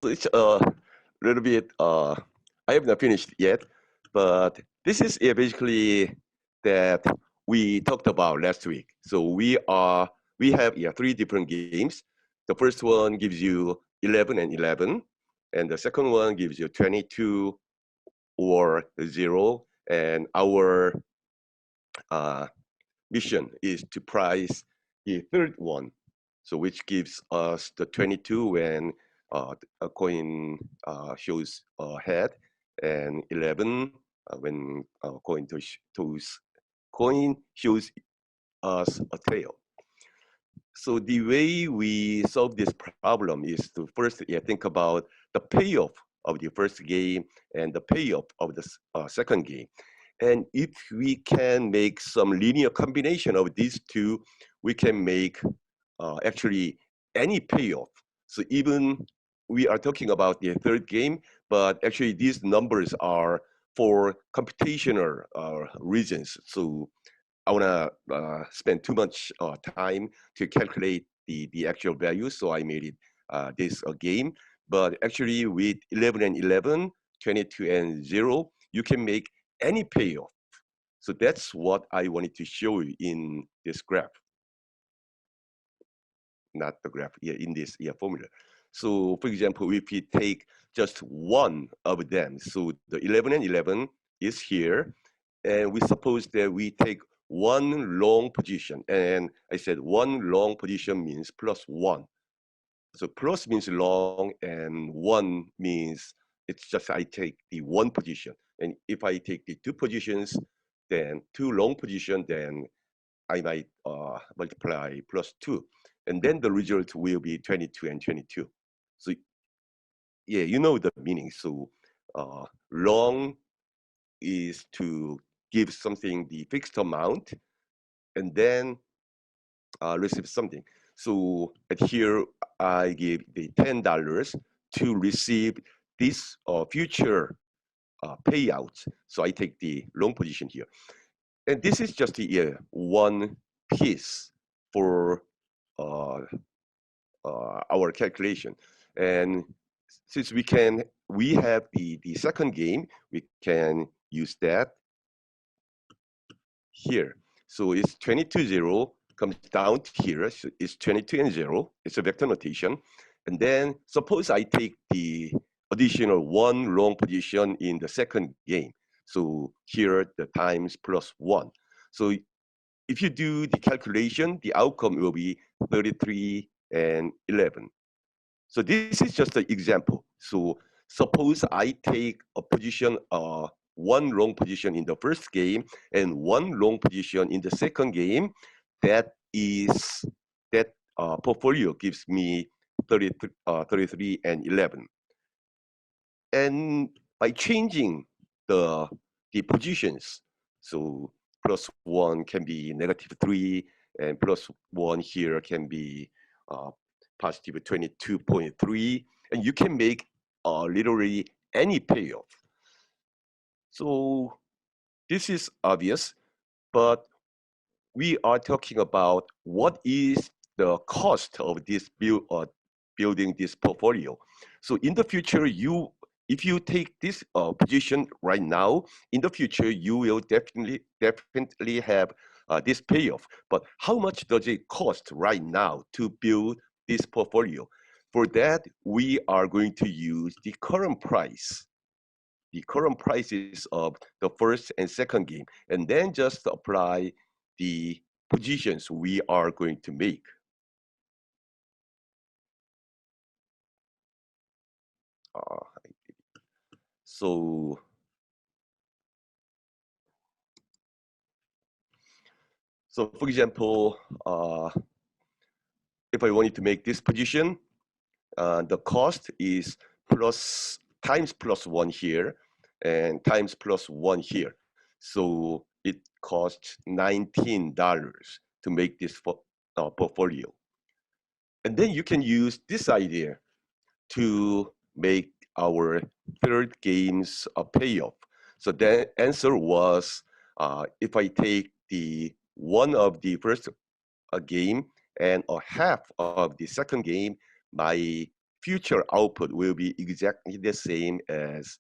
it's a little bit, I have not finished yet, but this is basically that we talked about last week. So we have three different games. The first one gives you 11 and 11, and the second one gives you 22 or 0, and our uh, mission is to prize the third one, so which gives us the 22 when a coin shows a head, and 11 when coin shows us a tail. So the way we solve this problem is to first think about the payoff of the first game and the payoff of the second game. And if we can make some linear combination of these two, we can make actually any payoff. So even we are talking about the third game, but actually these numbers are for computational reasons. So I want to spend too much time to calculate the actual value, so I made it this game. But actually, with 11 and 11, 22 and 0, you can make any payoff. So that's what I wanted to show you in this graph, not the graph, in this formula. So for example, if we take just one of them, so the 11 and 11 is here, and we suppose that we take one long position, and I said one long position means plus one. So plus means long, and one means it's just I take the one position. And if I take the two positions, then two long position, then I might multiply plus two. And then the result will be 22 and 22. So yeah, you know the meaning. So long is to give something the fixed amount and then receive something. So at here, I give the $10 to receive this future payouts. So I take the long position here. And this is just the one piece for our calculation. And since we have the second game, we can use that here. So it's 22-0 comes down to here. So it's 22 and 0. It's a vector notation. And then suppose I take the additional one long position in the second game. So here the times plus 1. So if you do the calculation, the outcome will be 33 and 11. So this is just an example. So suppose I take a position, one long position in the first game and one long position in the second game. That is that portfolio gives me 33 and 11. And by changing the positions, so plus 1 can be -3, and plus 1 here can be positive 22.3, and you can make literally any payoff. So this is obvious, but we are talking about what is the cost of this building this portfolio. So in the future, if you take this position right now, in the future you will definitely have this payoff. But how much does it cost right now to build this portfolio? For that, we are going to use the current prices of the first and second game, and then just apply the positions we are going to make. So for example, if I wanted to make this position, the cost is times plus 1 here and times plus 1 here. So it costs $19 to make this portfolio. And then you can use this idea to make our third game's payoff. So the answer was, if I take the one of the first game and a half of the second game, my future output will be exactly the same as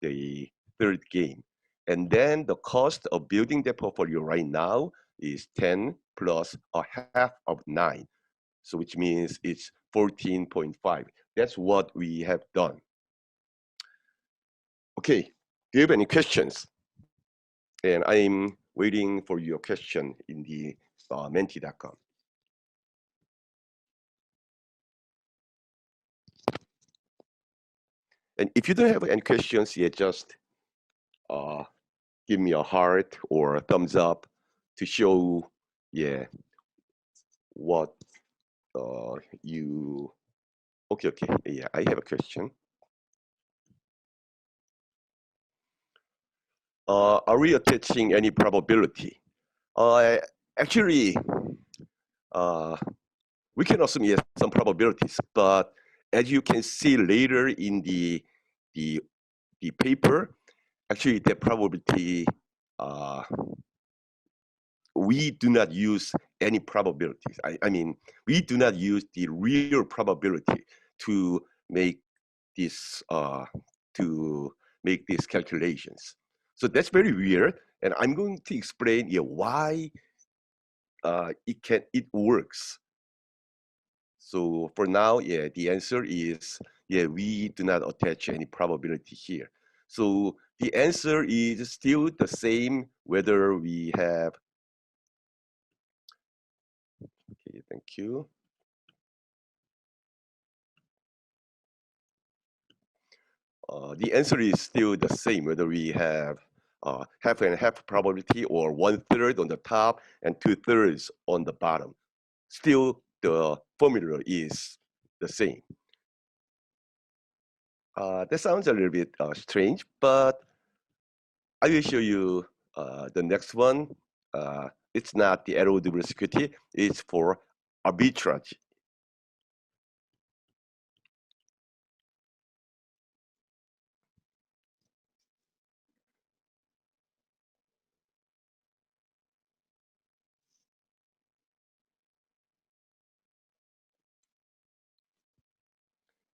the third game. And then the cost of building the portfolio right now is 10 plus a half of 9. So which means it's 14.5. That's what we have done. Okay, do you have any questions? And I'm waiting for your question in the menti.com. And if you don't have any questions yet, just give me a heart or a thumbs up to show, yeah, what you. Okay, yeah, I have a question. Are we attaching any probability? Actually, we can assume yes, some probabilities, but as you can see later in the paper, actually the probability we do not use any probabilities. I mean, we do not use the real probability to make this these calculations. So that's very weird, and I'm going to explain why it works. So for now, the answer is we do not attach any probability here. So the answer is still the same whether we have. Okay, thank you. The answer is still the same whether we have half and half probability or 1/3 on the top and 2/3 on the bottom. Still, the formula is the same. That sounds a little bit strange, but I will show you the next one. It's not the arrow double security, it's for arbitrage.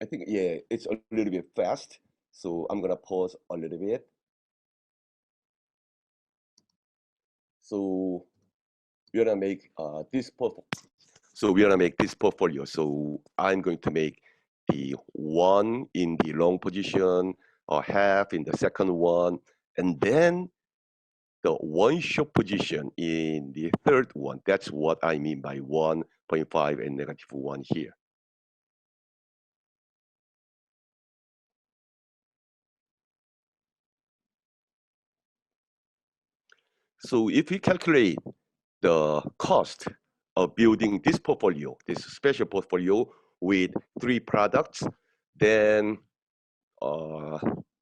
I think, it's a little bit fast, so I'm gonna pause a little bit. So we're gonna make this portfolio. So we're gonna make this portfolio. So I'm going to make the one in the long position, or half in the second one, and then the one short position in the third one. That's what I mean by 1.5 and -1 here. So if we calculate the cost of building this portfolio, this special portfolio with 3 products, then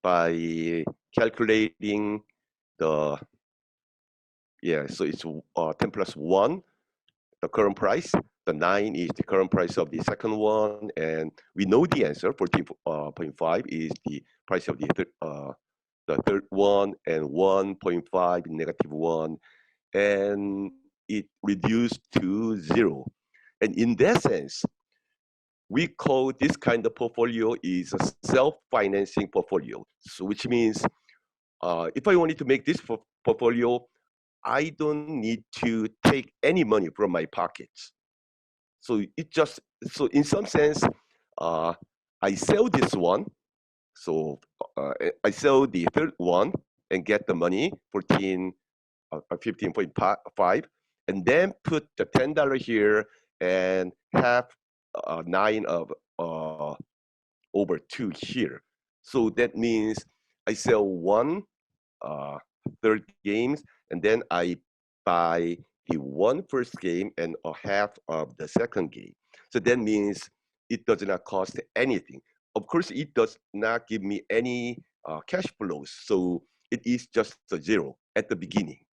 by calculating the, so it's 10 plus 1, the current price. The 9 is the current price of the second one, and we know the answer. 14.5 is the price of the third one, and 1.5 -1, and it reduced to 0. And in that sense, we call this kind of portfolio is a self-financing portfolio. So which means if I wanted to make this portfolio, I don't need to take any money from my pockets. So so in some sense, I sell this one. So I sell the third one and get the money, 15.5, and then put the $10 here and have 9 of over 2 here. So that means I sell one third games, and then I buy the one first game and a half of the second game. So that means it does not cost anything. Of course, it does not give me any cash flows. So it is just a 0 at the beginning.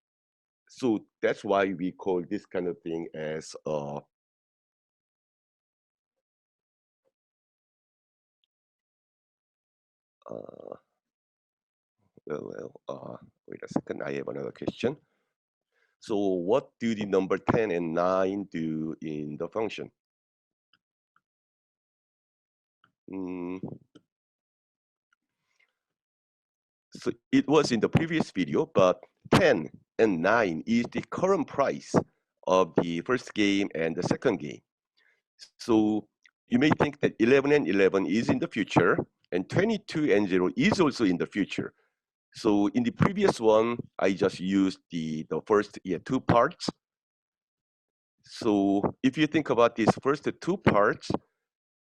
So that's why we call this kind of thing as wait a second, I have another question. So what do the number 10 and 9 do in the function? Mm, so it was in the previous video, but 10 and 9 is the current price of the first game and the second game. So you may think that 11 and 11 is in the future, and 22 and 0 is also in the future. So in the previous one, I just used the first two parts. So if you think about these first two parts,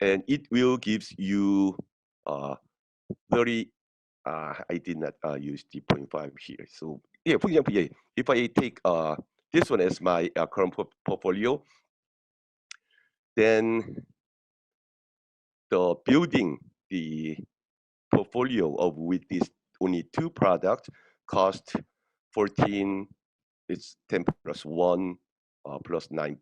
and it will gives you 30. I did not use the 0.5 here. So yeah, for example, yeah, if I take this one as my current portfolio, then the building the portfolio of with these only two products cost 14. It's 10 plus 1 plus 9,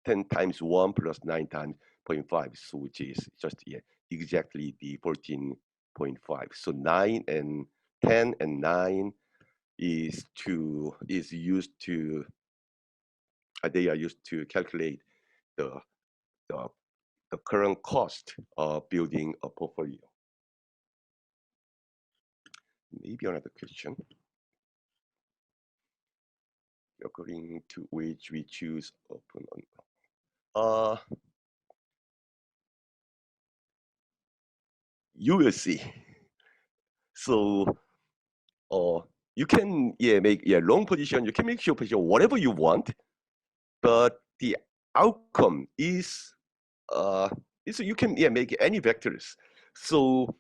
10 times 1 plus 9 times 0.5, so which is just exactly the 14.5. So 9 and 10 and 9 is used to they are used to calculate the the, the current cost of building a portfolio. Maybe another question. According to which we choose open on. You will see. So you can make long position. You can make short position whatever you want, but the outcome is you can make any vectors. So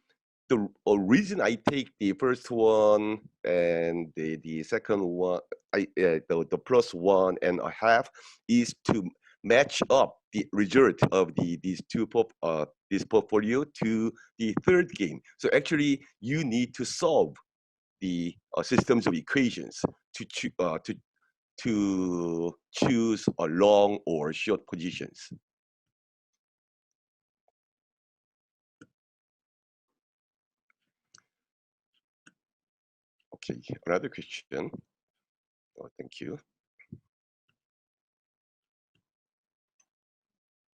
the reason I take the first one and the second one, the plus 1.5 is to match up the result of these two this portfolio to the third game. So actually, you need to solve the systems of equations to choose a long or short positions. Okay, another question. Oh, thank you.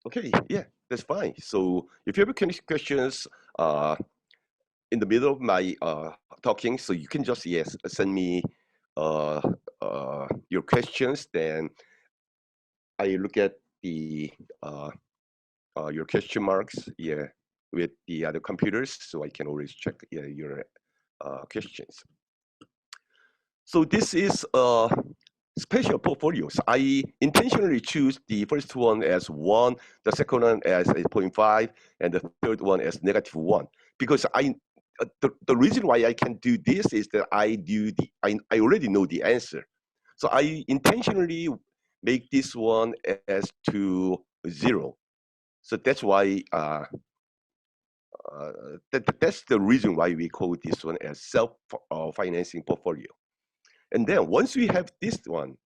Okay, yeah, that's fine. So if you have any questions in the middle of my talking, so you can just send me your questions. Then I look at the your question marks with the other computers, so I can always check your questions. So this is special portfolios. I intentionally choose the first one as 1, the second one as a 0.5, and the third one as -1. Because the reason why I can do this is that I already know the answer. So I intentionally make this one as to 0. So that's why that's the reason why we call this one as self-financing portfolio. And then once we have this one,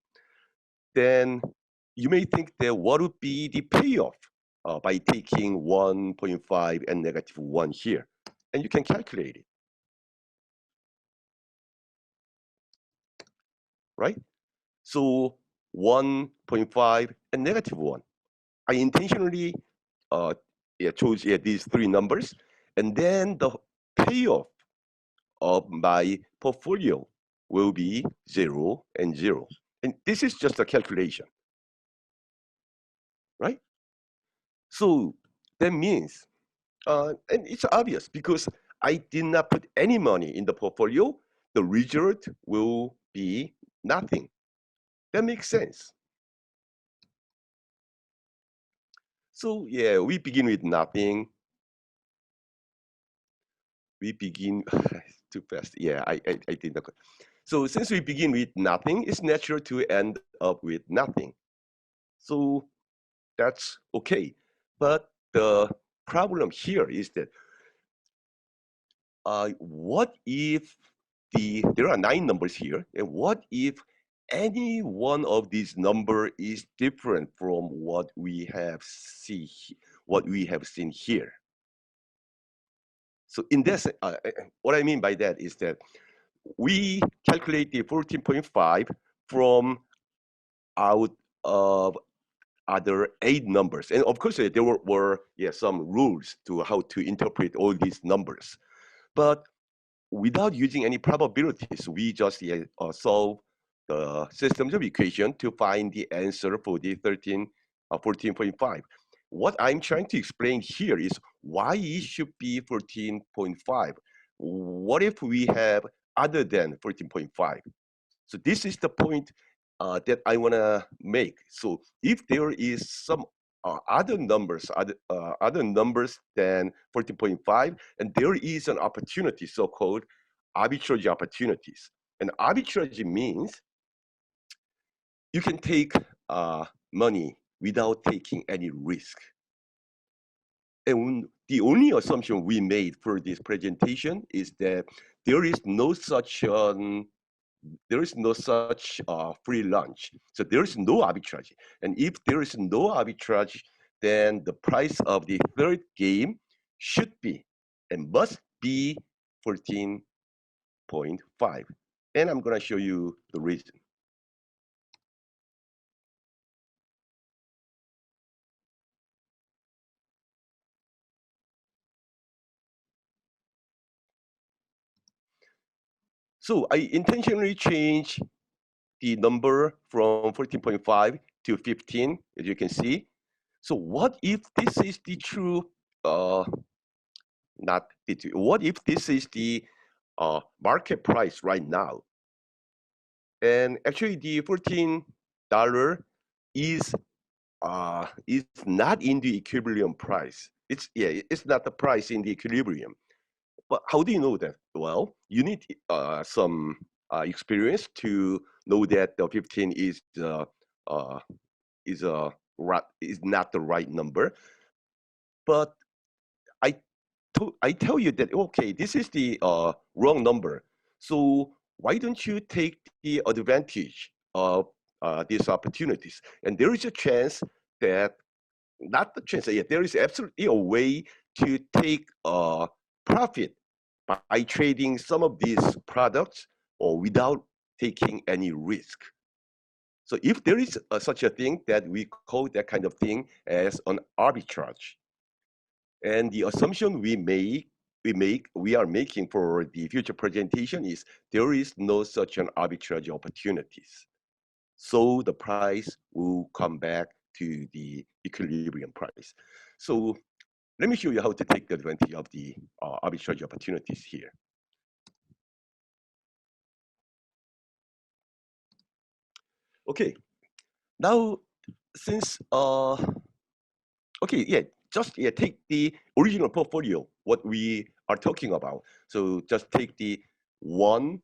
then you may think that what would be the payoff by taking 1.5 and -1 here. And you can calculate it, right? So 1.5 and -1. I intentionally chose these three numbers. And then the payoff of my portfolio will be 0 and 0. And this is just a calculation, right? So that means, and it's obvious because I did not put any money in the portfolio, the result will be nothing. That makes sense. So yeah, we begin with nothing. We begin too fast. Yeah, I did not. So since we begin with nothing, it's natural to end up with nothing. So that's okay. But the problem here is that what if there are 9 numbers here, and what if any one of these number is different from what we have seen here? So in this, what I mean by that is that we calculate the 14.5 from out of other 8 numbers. And of course, there were some rules to how to interpret all these numbers. But without using any probabilities, we just solve the systems of equation to find the answer for the 14.5. What I'm trying to explain here is why it should be 14.5. What if we have other than 14.5? So this is the point that I want to make. So if there is some other numbers than 14.5, and there is an opportunity, so-called arbitrage opportunities. And arbitrage means you can take money without taking any risk. And the only assumption we made for this presentation is that there is no such free lunch. So there is no arbitrage. And if there is no arbitrage, then the price of the third game should be and must be 14.5. And I'm going to show you the reason. So I intentionally changed the number from 14.5 to 15, as you can see. So what if this is the true, not the true, what if this is the market price right now? And actually the $14 is not in the equilibrium price. It's not the price in the equilibrium. But how do you know that? Well, you need some experience to know that the 15 uh, is not the right number. But I I tell you that okay, this is the wrong number. So why don't you take the advantage of these opportunities? And there is a chance that not the chance. Yeah, there is absolutely a way to take profit by trading some of these products or without taking any risk. So if there is such a thing, that we call that kind of thing as an arbitrage. And the assumption we are making for the future presentation is there is no such an arbitrage opportunities. So the price will come back to the equilibrium price. So let me show you how to take the advantage of the arbitrage opportunities here. Okay, now since take the original portfolio, what we are talking about. So just take the one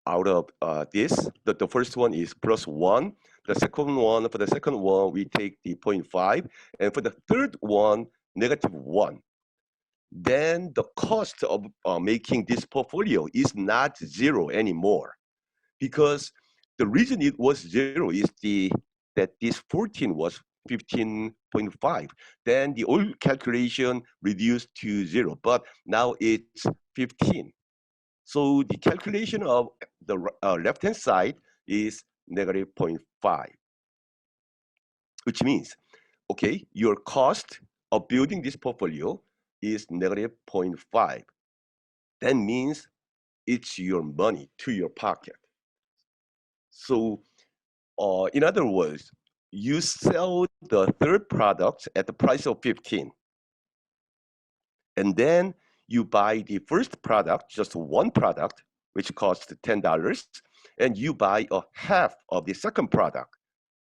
out of this. The first one is +1. The second one, for the second one, we take the 0.5. And for the third one, -1. Then the cost of making this portfolio is not 0 anymore. Because the reason it was 0 is that this 14 was 15.5. Then the old calculation reduced to 0, but now it's 15. So the calculation of the left-hand side is -0.5, which means, okay, your cost of building this portfolio is -0.5. That means it's your money to your pocket. So in other words, you sell the third product at the price of 15. And then you buy the first product, just one product, which costs $10, and you buy a half of the second product.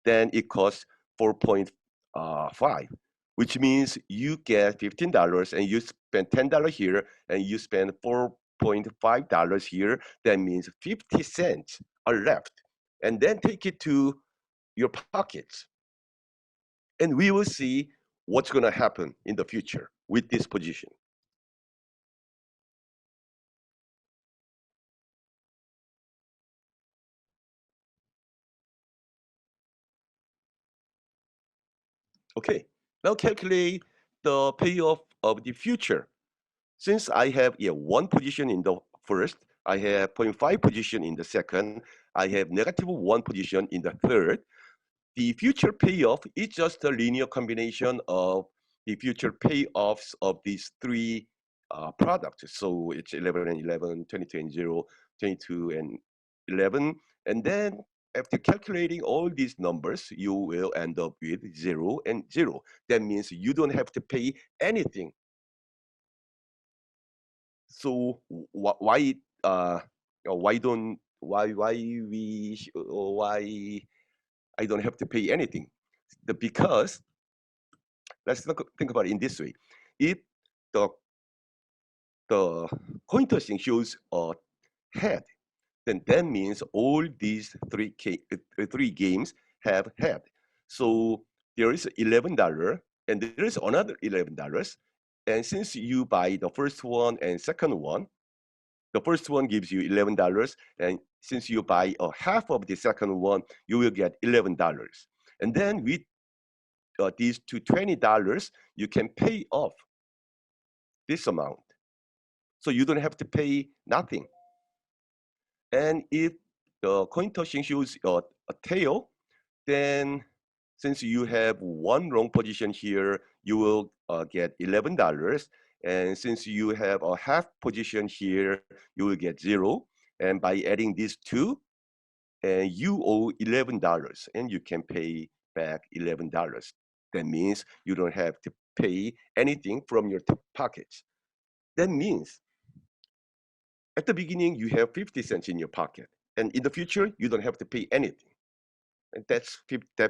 Then it costs 4.5, which means you get $15 and you spend $10 here and you spend $4.5 here. That means 50 cents are left. And then take it to your pockets. And we will see what's going to happen in the future with this position. Okay, now calculate the payoff of the future. Since I have one position in the first, I have 0.5 position in the second, I have -1 position in the third. the future payoff is just a linear combination of the future payoffs of these three products. So it's 11 and 11, 22 and 0, 22 and 11. And then after calculating all these numbers, you will end up with 0 and 0. That means you don't have to pay anything. So why I don't have to pay anything? Because let's think about it in this way. If the the coin tossing shows a head, then that means all these three games have head. So there is $11 and there is another $11. And since you buy the first one and second one, the first one gives you $11. And since you buy a half of the second one, you will get $11. And then with these two $20, you can pay off this amount. So you don't have to pay nothing. And if the coin tossing shows a tail, then since you have one wrong position here, you will get $11. And since you have a half position here, you will get 0. And by adding these two, and you owe $11 and you can pay back $11. That means you don't have to pay anything from your pockets. That means at the beginning, you have 50 cents in your pocket. And in the future, you don't have to pay anything. And that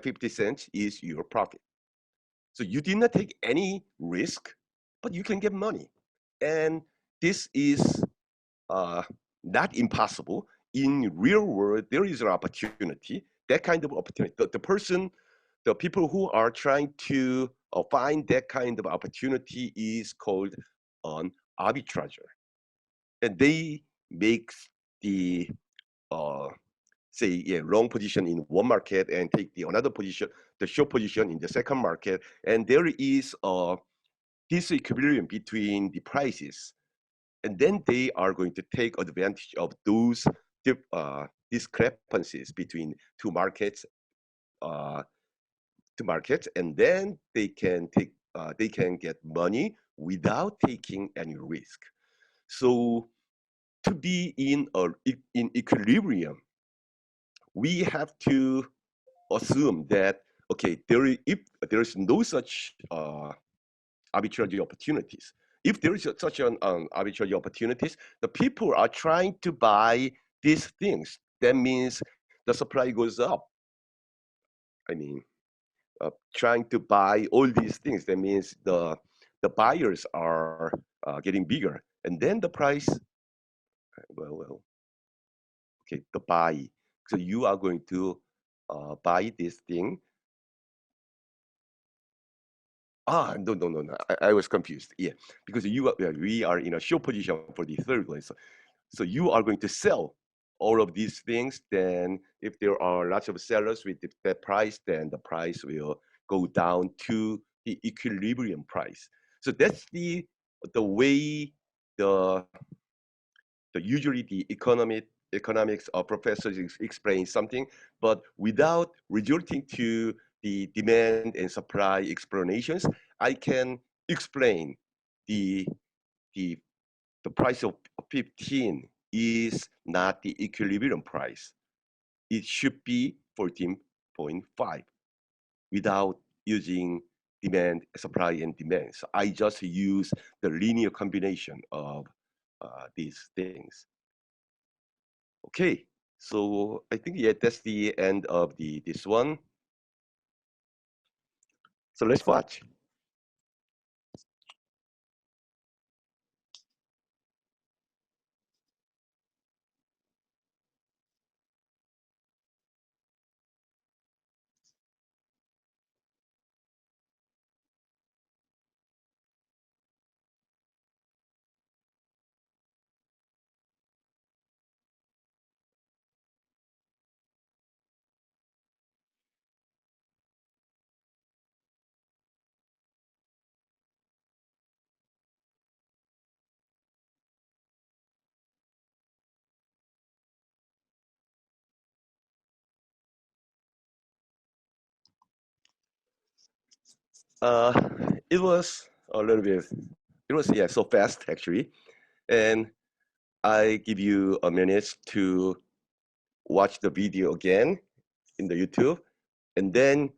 50 cents is your profit. So you did not take any risk, but you can get money. And this is uh, not impossible. In real world, there is an opportunity, that kind of opportunity. The people who are trying to find that kind of opportunity is called an arbitrager. And they make the uh, say wrong position in one market and take the another position, the short position in the second market, and there is a disequilibrium between the prices, and then they are going to take advantage of those discrepancies between two markets, uh, and then they can get money without taking any risk. So to be in equilibrium, we have to assume that okay, if there is no such arbitrary opportunities, if there is such an arbitrary opportunities, the people are trying to buy these things. That means the supply goes up. I mean, trying to buy all these things. That means the buyers are getting bigger, and then the price. Well, okay, the buy. So you are going to buy this thing. No. I was confused. Yeah, because we are in a short position for the third one. So you are going to sell all of these things. Then if there are lots of sellers with that price, then the price will go down to the equilibrium price. So that's the way the usually the economics professors explain something, but without resorting to the demand and supply explanations, I can explain the the the price of 15 is not the equilibrium price. It should be 14.5 without using demand, supply, and demand. So I just use the linear combination of these things. Okay, so I think yeah, that's the end of this one. So let's watch. Uh, it was a little bit. It was yeah so fast actually, and I give you a minute to watch the video again in the YouTube, and then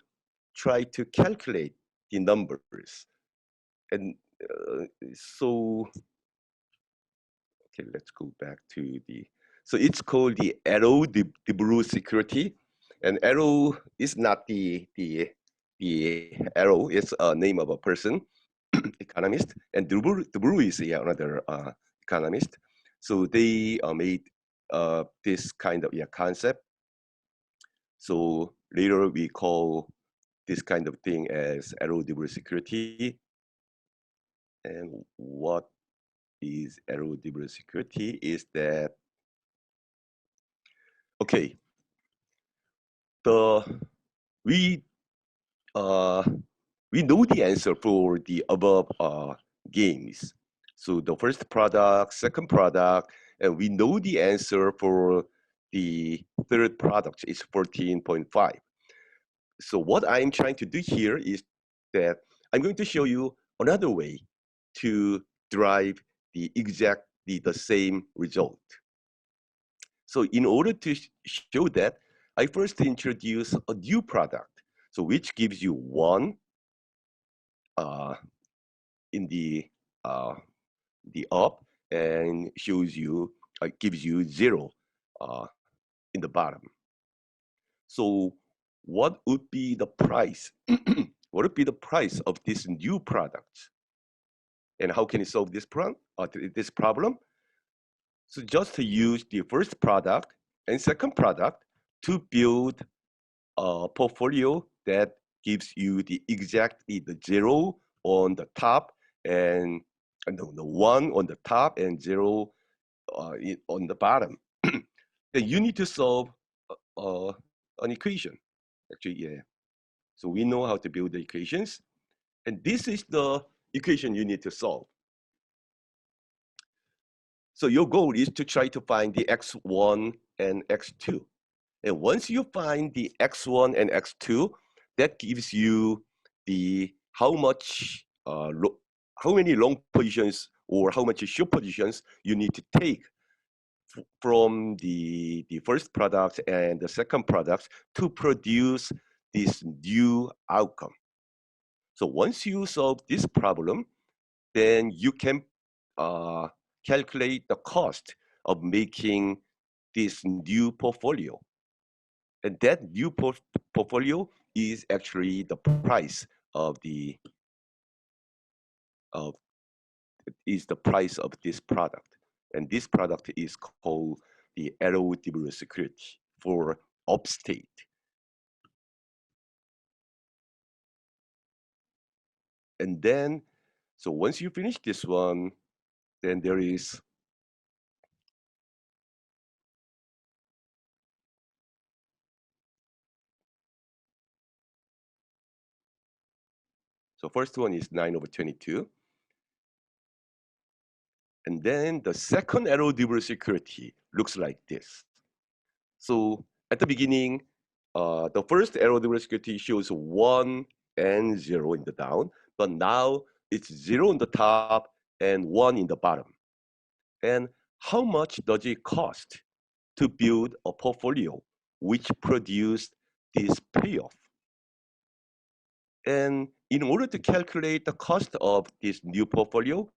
try to calculate the numbers. And so, okay, let's go back to the. So it's called the arrow de security, and arrow is not the arrow. It's a name of a person, economist, and Dubru is yeah, another economist. So they made this kind of yeah concept. So later we call this kind of thing as arrow de security. And what is arrow de security is that okay, the we uh we know the answer for the above games. So the first product, second product, and we know the answer for the third product is 14.5. So what I'm trying to do here is that I'm going to show you another way to derive the exactly the same result. So in order to show that, I first introduce a new product, so which gives you one uh, in uh, the up and shows you gives you zero uh, in the bottom. So what would be the price? What would be the price of this new product? And how can you solve this problem? So just to use the first product and second product to build a portfolio that gives you the exactly the zero on the top and no, the one on the top and zero on the bottom. Then you need to solve an equation. Actually, yeah. So we know how to build the equations, and this is the equation you need to solve. So your goal is to try to find the x1 and x2. And once you find the x1 and x2, that gives you the how many long positions or how much short positions you need to take from the first product and the second product to produce this new outcome. So once you solve this problem, then you can uh, calculate the cost of making this new portfolio. And that new portfolio is actually the price of the of is the price of this product. And this product is called the arrow security for upstate. And then, so once you finish this one, then there is so first one is 9/22. And then the second arrow security looks like this. So at the beginning, the first arrow security shows 1 and 0 in the down, but now it's 0 on the top and 1 in the bottom. And how much does it cost to build a portfolio which produced this payoff? And in order to calculate the cost of this new portfolio,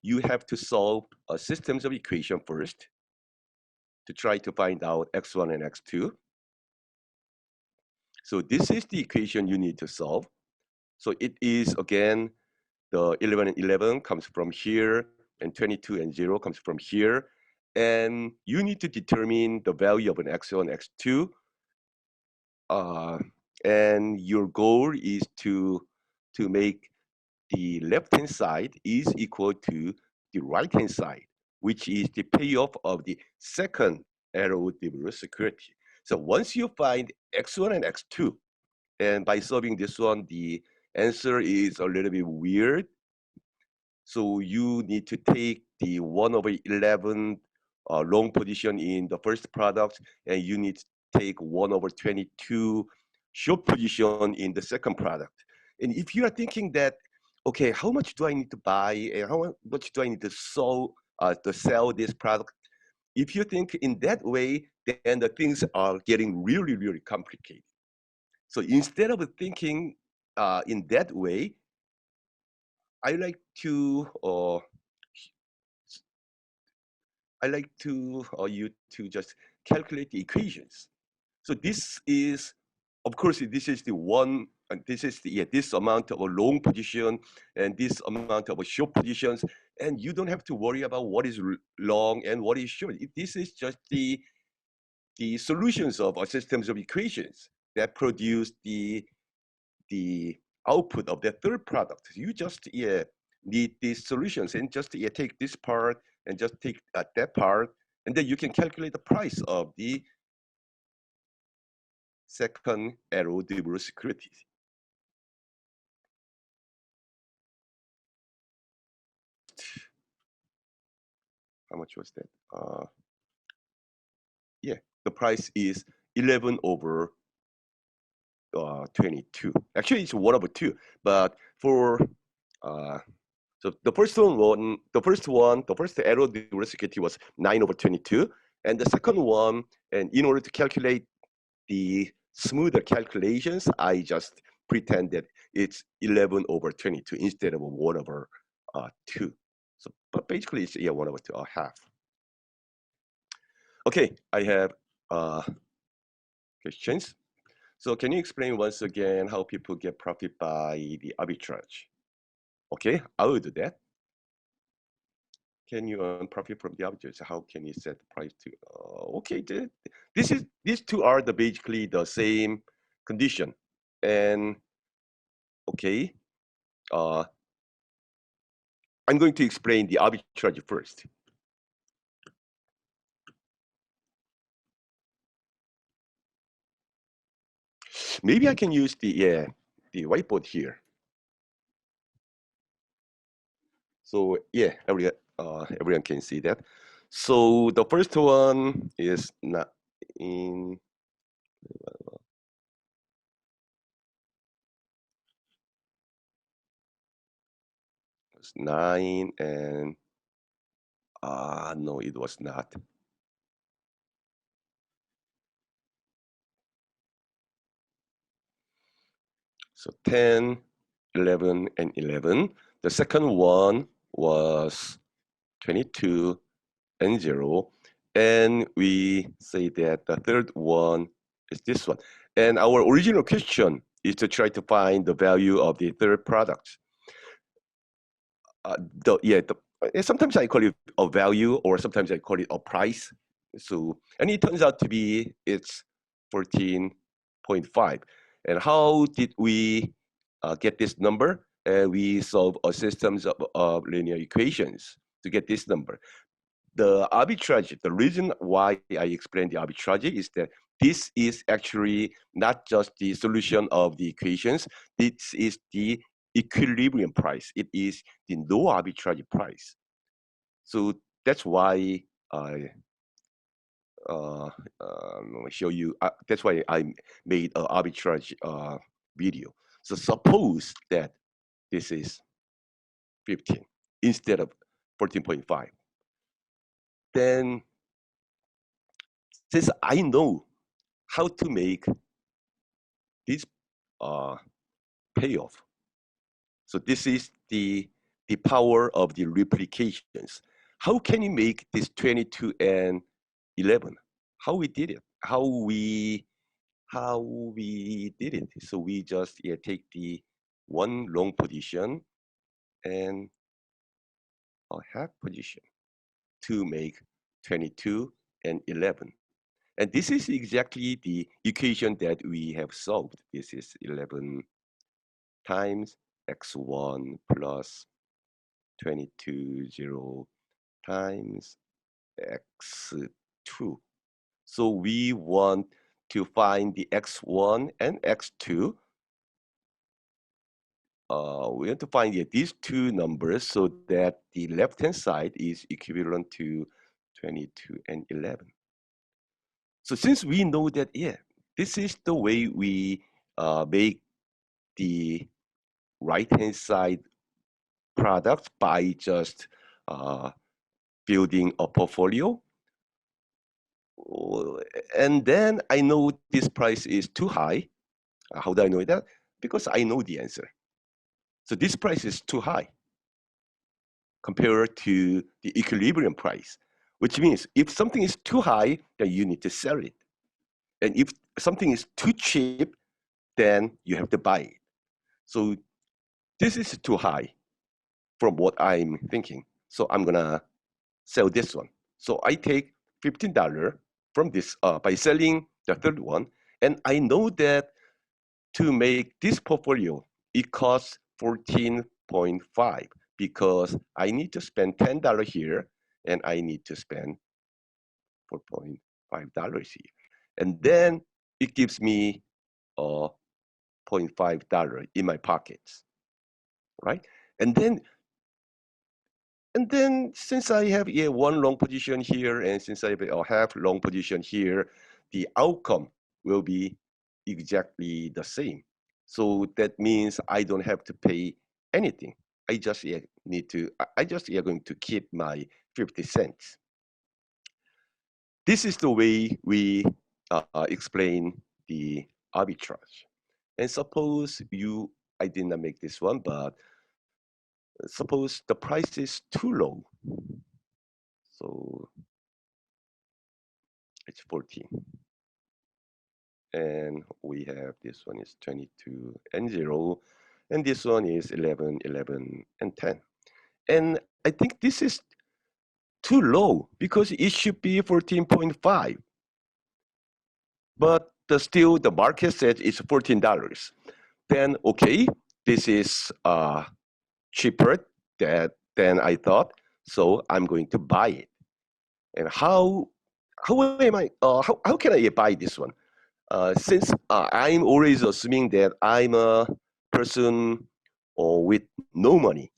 you have to solve a systems of equation first to try to find out x1 and x2. So this is the equation you need to solve. So it is, again, the 11 and 11 comes from here, and 22 and 0 comes from here. And you need to determine the value of an x1, x2. And your goal is to make the left-hand side is equal to the right-hand side, which is the payoff of the second arrow security. So once you find x1 and x2, and by solving this one, the answer is a little bit weird. So you need to take the 1/11 long position in the first product, and you need to take 1/22 short position in the second product. And if you are thinking that, okay, how much do I need to buy and how much do I need to sell this product? If you think in that way, then the things are getting really, really complicated. So instead of thinking in that way, I like to you to just calculate the equations. So this is, of course, this is the one, and this is the this amount of a long position and this amount of a short positions, and you don't have to worry about what is long and what is short. This is just the solutions of our systems of equations that produce the output of the third product. You just need these solutions and just take this part and just take that part, and then you can calculate the price of the second arrow derivative securities. How much was that? Yeah, the price is 11 over 22. Actually, it's 1 over 2. But for so the first arrow derivative security was 9 over 22, and the second one, and in order to calculate the smoother calculations, I just pretend that it's 11 over 22 instead of 1 over 2. So, but basically, it's 1 over 2, half. Okay, I have questions. So can you explain once again how people get profit by the arbitrage? Okay, I will do that. Can you earn profit from the arbitrage? How can you set the price to? Okay, these two are basically the same condition, and okay, I'm going to explain the arbitrage first. Maybe I can use the whiteboard here. So yeah, everyone can see that. So the first one is not in. It's 9 and no, it was not. So 10, 11, and 11. The second one was 22 and 0. And we say that the third one is this one. And our original question is to try to find the value of the third product. Sometimes I call it a value, or sometimes I call it a price. So, and it turns out to be it's 14.5. And how did we get this number? We solve a systems of linear equations to get this number. The arbitrage, the reason why I explained the arbitrage is that this is actually not just the solution of the equations. This is the equilibrium price. It is the no arbitrage price. So that's why I show you. That's why I made an arbitrage video. So suppose that this is 15 instead of 14.5. Then, since I know how to make this payoff, so this is the power of the replications. How can you make this 22 and 11? How we did it? How we did it? So we just take the one long position and a half position to make 22 and 11. And this is exactly the equation that we have solved. This is 11 times x1 plus 22 0 times x2. So we want to find the x1 and x2. We want to find these two numbers so that the left-hand side is equivalent to 22 and 11. So since we know that, this is the way we make the right-hand side products by just building a portfolio. And then I know this price is too high. How do I know that? Because I know the answer. So this price is too high compared to the equilibrium price, which means if something is too high, then you need to sell it. And if something is too cheap, then you have to buy it. So this is too high from what I'm thinking. So I'm gonna sell this one. So I take $15 from this by selling the third one, and I know that to make this portfolio, it costs 14.5 because I need to spend $10 here, and I need to spend $4.5 here, and then it gives me $0.5 in my pockets, right? And then since I have one long position here, and since I have a half long position here, the outcome will be exactly the same. So that means I don't have to pay anything. I just need to. I just going to keep my 50 cents. This is the way we explain the arbitrage. And suppose I did not make this one, but suppose the price is too low. So it's 14. And we have this one is 22 and 0. And this one is 11, 11, and 10. And I think this is too low because it should be 14.5. But still, the market says it's $14. Then, okay, this is cheaper than I thought. So I'm going to buy it. And how am I? How can I buy this one? Since I'm always assuming that I'm a person with no money,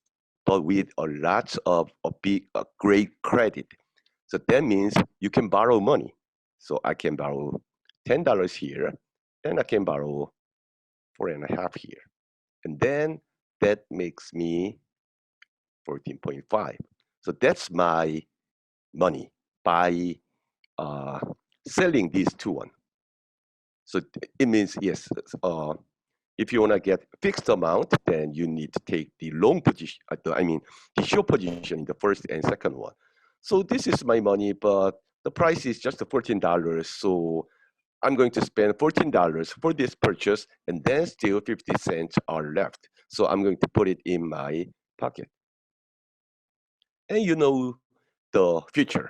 but with a lot of great credit. So that means you can borrow money. So I can borrow $10 here, and I can borrow 4.5 here. And then that makes me 14.5. So that's my money by selling these two one. So it means, yes, if you want to get fixed amount, then you need to take the long position, the short position in the first and second one. So this is my money, but the price is just $14. So I'm going to spend $14 for this purchase, and then still 50 cents are left. So I'm going to put it in my pocket. And you know the future.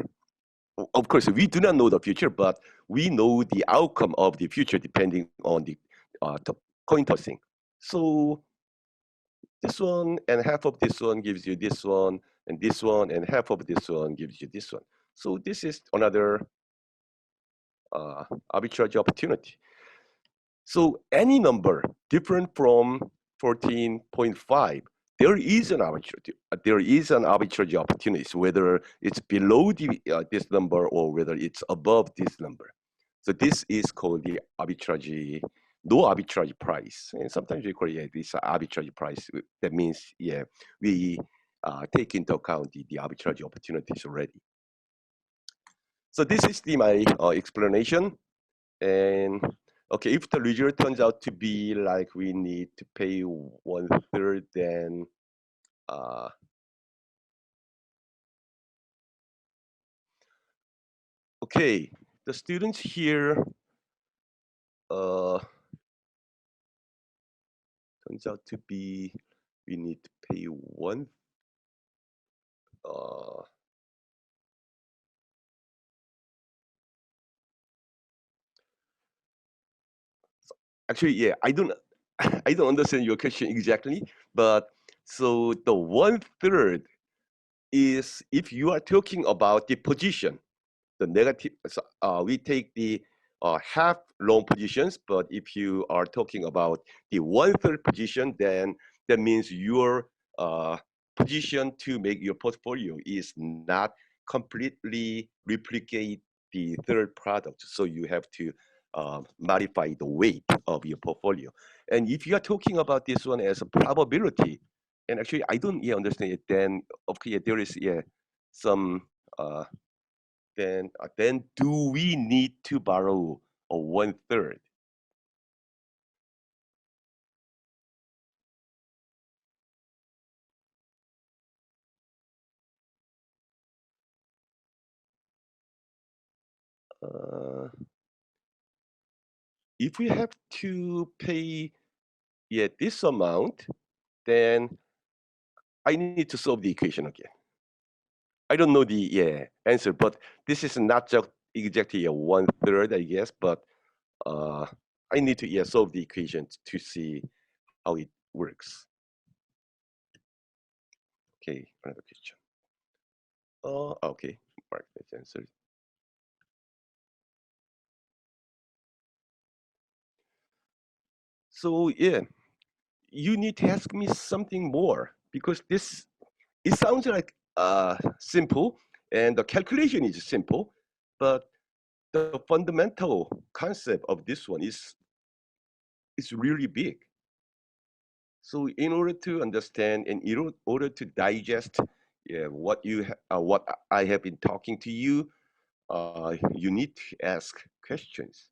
Of course, we do not know the future, but we know the outcome of the future depending on the coin tossing. So this one and half of this one gives you this one, and this one and half of this one gives you this one. So this is another arbitrage opportunity. So any number different from 14.5, there is an arbitrage. There is an arbitrage opportunity, whether it's below this number or whether it's above this number. So this is called the arbitrage, no arbitrage price, and sometimes we call it this arbitrage price. That means we take into account the arbitrage opportunities already. So this is my explanation. And okay, if the result turns out to be like we need to pay 1/3, then okay, the students here turns out to be we need to pay one. Actually, yeah, I don't I don't understand your question exactly, but so the 1/3 is if you are talking about the position, the negative. So, we take the half long positions, but if you are talking about the 1/3 position, then that means your position to make your portfolio is not completely replicate the third product. So you have to modify the weight of your portfolio. And if you are talking about this one as a probability, and actually I don't understand it, then okay, there is some then do we need to borrow a 1/3? Uh, if we have to pay this amount, then I need to solve the equation again. I don't know the answer, but this is not just exactly a 1/3, I guess, but uh, I need to solve the equation to see how it works. Okay, another question. Okay, mark that answer. So you need to ask me something more because this it sounds like simple and the calculation is simple, but the fundamental concept of this one is really big. So in order to understand and in order to digest what I have been talking to you, you need to ask questions.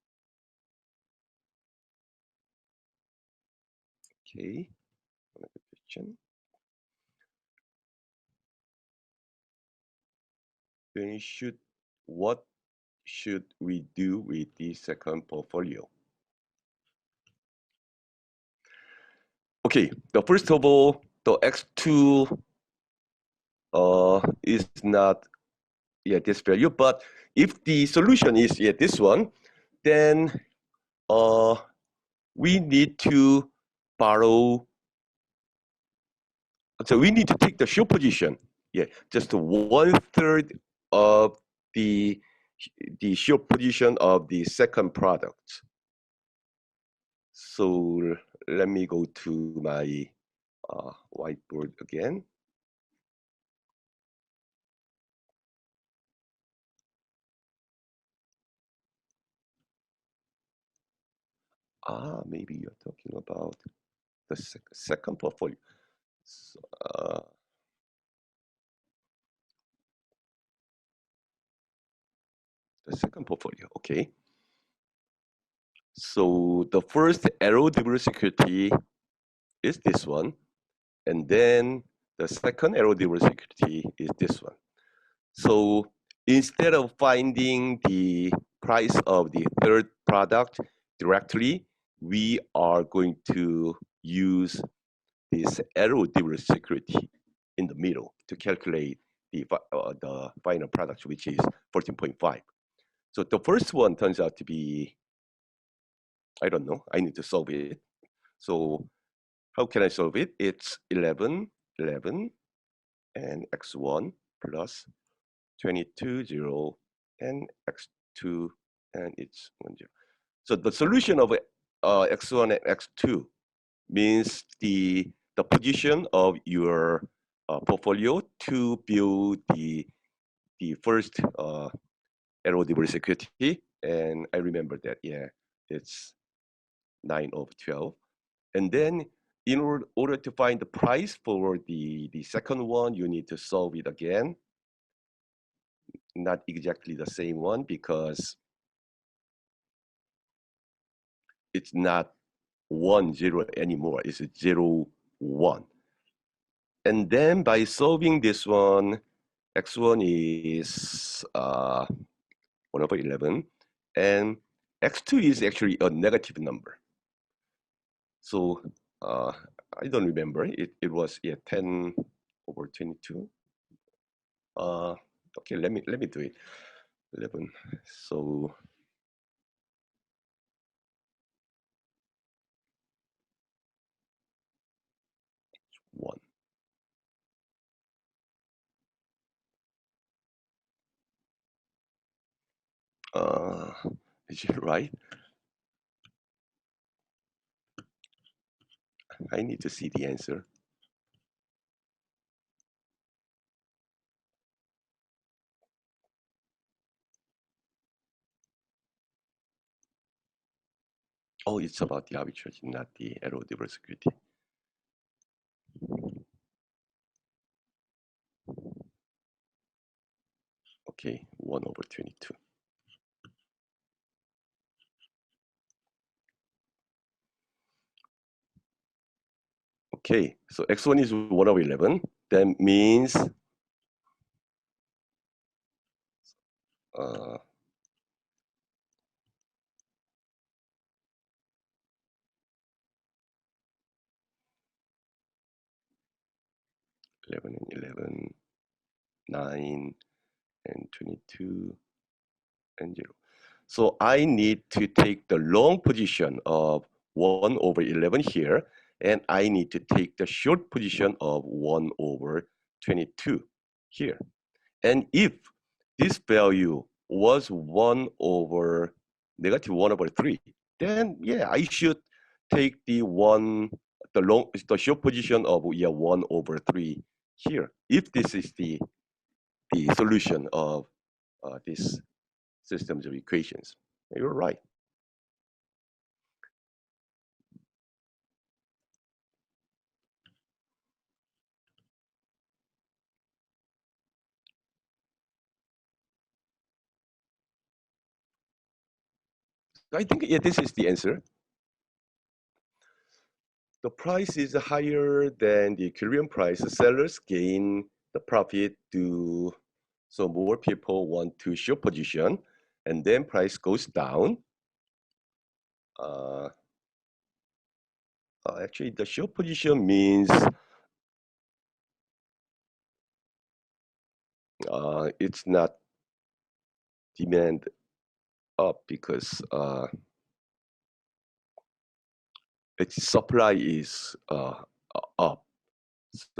Okay, another question. Then what should we do with the second portfolio? Okay, the first of all, the X2 is not this value, but if the solution is this one, then we need to borrow. So we need to take the short position. Just 1/3 of the short position of the second product. So let me go to my whiteboard again. Maybe you're talking about the second portfolio. So, the second portfolio, okay. So the first error-driven security is this one, and then the second error-driven security is this one. So instead of finding the price of the third product directly, we are going to use this error-driven security in the middle to calculate the final product, which is 14.5. So the first one turns out to be, I don't know, I need to solve it. So how can I solve it? It's 11, 11, and x1 plus 22, 0, and x2, and it's 1, 0. So the solution of x1 and x2 means the position of your portfolio to build the first error-driven security. And I remember that, it's 9 of 12. And then in order to find the price for the second one, you need to solve it again. Not exactly the same one because it's not 1, 0 anymore. It's 0, 1. And then by solving this one, x1 is 1 over 11, and x2 is actually a negative number. So I don't remember. It was 10 over 22. Okay, let me do it. 11. So 1. Is it right? I need to see the answer. Oh, it's about the arbitrage, not the error-diverse security. Okay, 1/22. Okay, so x1 is 1/11. That means 11 and 11, 9 and 22 and 0. So I need to take the long position of 1/11 here, and I need to take the short position of 1/22 here. And if this value was 1/3, then yeah, I should take the short position of 1/3 here. If this is the solution of this systems of equations, you're right. I think yeah, this is the answer. The price is higher than the equilibrium price. Sellers gain the profit so more people want to short position, and then price goes down. Uh, actually, the short position means it's not demand up because its supply is up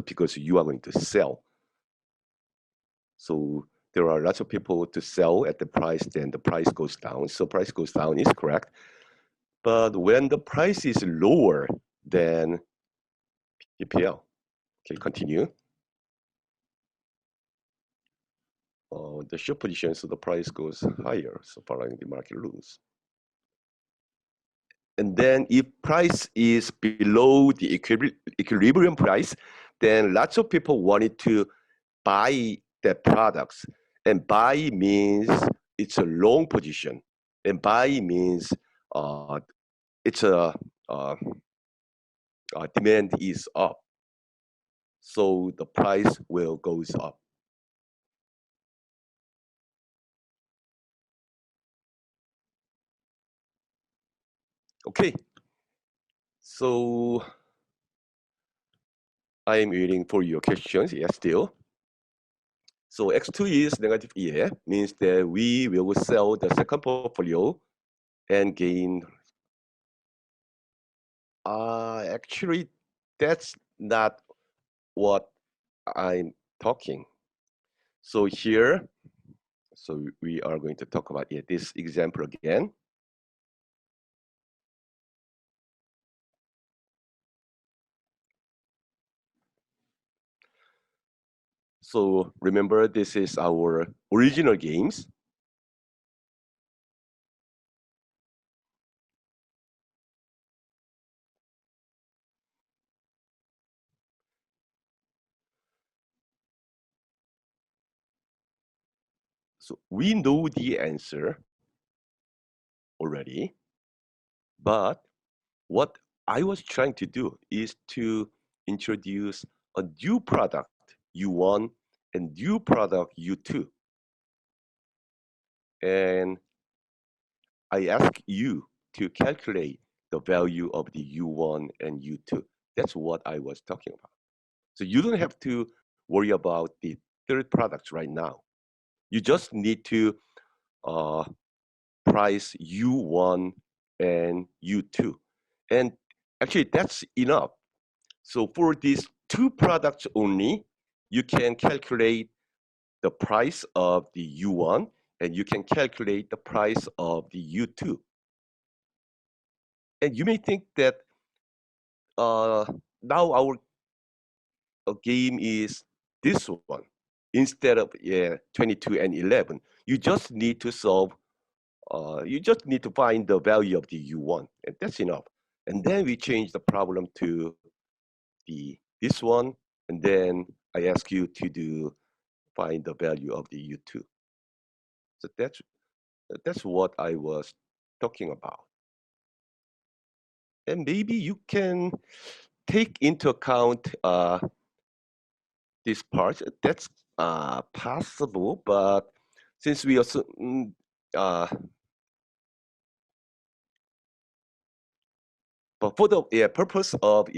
because you are going to sell. So there are lots of people to sell at the price, then the price goes down. So price goes down is correct. But when the price is lower than PPL, okay, continue. The short position, so the price goes higher, so following the market rules. And then if price is below the equilibrium price, then lots of people wanted to buy the products. And buy means it's a long position. And buy means it's demand is up. So the price will goes up. Okay. So I'm waiting for your questions. Yes, still. So X2 is negative EA, means that we will sell the second portfolio and gain. Actually, that's not what I'm talking. So here, so we are going to talk about this example again. So remember, this is our original games. So we know the answer already, but what I was trying to do is to introduce a new product, U1, and new product, U2. And I ask you to calculate the value of the U1 and U2. That's what I was talking about. So you don't have to worry about the third products right now. You just need to uh, price U1 and U2. And actually, that's enough. So for these two products only, you can calculate the price of the U1 and you can calculate the price of the U2. And you may think that now our game is this one instead of 22 and 11. You just need to solve You just need to find the value of the U1, and that's enough. And then we change the problem to this one, and then I ask you to find the value of the U2. So that's what I was talking about. And maybe you can take into account this part. That's possible, but since we also but for the purpose of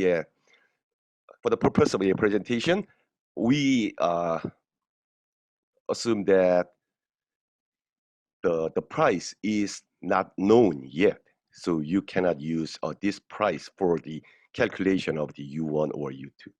for the purpose of a presentation, we assume that the price is not known yet. So you cannot use this price for the calculation of the U1 or U2.